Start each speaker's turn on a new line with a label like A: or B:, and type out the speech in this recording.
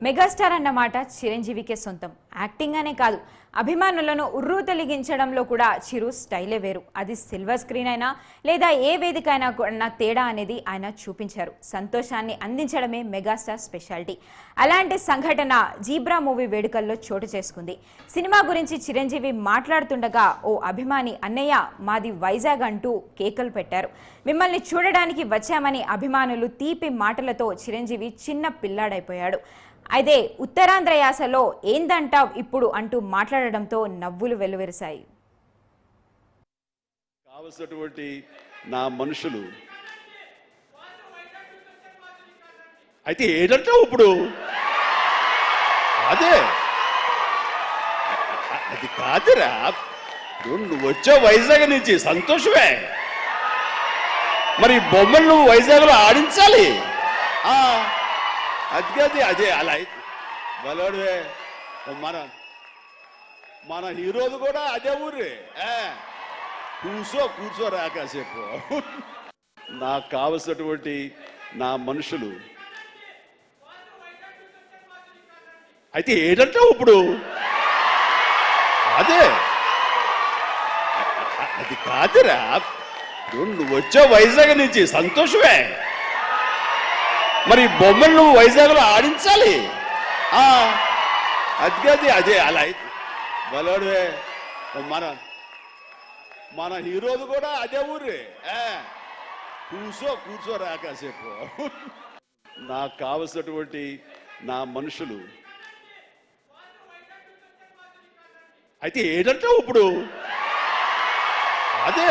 A: Megastar అన్నమాట చిరంజీవికే సొంతం. Acting అనే కాదు, అభిమానులను ఉర్రూతలిగించడంలో కూడా చిరు స్టైలే వేరు. అది సిల్వర్ స్క్రీన్ అయినా లేదా ఏ వేదిక అయినా తేడా అనేది ఆయన చూపించారు. సంతోషాన్ని అందించడమే మెగాస్టార్ స్పెషాలిటీ. అలాంటి సంఘటన జీబ్రా మూవీ వేడుకల్లో చోటు చేసుకుంది. సినిమా గురించి చిరంజీవి మాట్లాడుతుండగా ఓ అభిమాని అన్నయ్య మాది వైజాగ్ అంటూ కేకలు పెట్టారు. మిమ్మల్ని చూడడానికి వచ్చామని అభిమానులు తీపి మాటలతో చిరంజీవి చిన్న పిల్లాడైపోయాడు. అయితే ఉత్తరాంధ్ర యాసలో ఏందంటావ్ ఇప్పుడు అంటూ మాట్లాడడంతో నవ్వులు వెల్లువెరిశాయి.
B: కావలసినటువంటి నా మనుషులు అయితే ఏంటంటావు ఇప్పుడు? అదే అది కాదురా, నువ్వు వచ్చావు వైజాగ్ నుంచి, సంతోషమే. మరి బొమ్మలు నువ్వు వైజాగ్లో ఆడించాలి. అది అదే అలా అయితే బలోడువే. మన హీరోది కూడా అదే ఊరే. కూర్చోరా కాసేపు. నాకు కావలసినటువంటి నా మనుషులు అయితే ఏంటంటావు ఇప్పుడు? అదే అది కాదురా, నువ్వు వచ్చావు వైజాగ్ నుంచి, సంతోషమే. మరి బొమ్మలు నువ్వు వైజాగ్లో ఆడించాలి. అది అదే అలా అయితే బలోడువే. మన హీరోది కూడా అదే ఊరే. కూర్చోరా కాసేపు. నాకు కావలసినటువంటి నా మనుషులు అయితే ఏంటంటావు ఇప్పుడు? అదే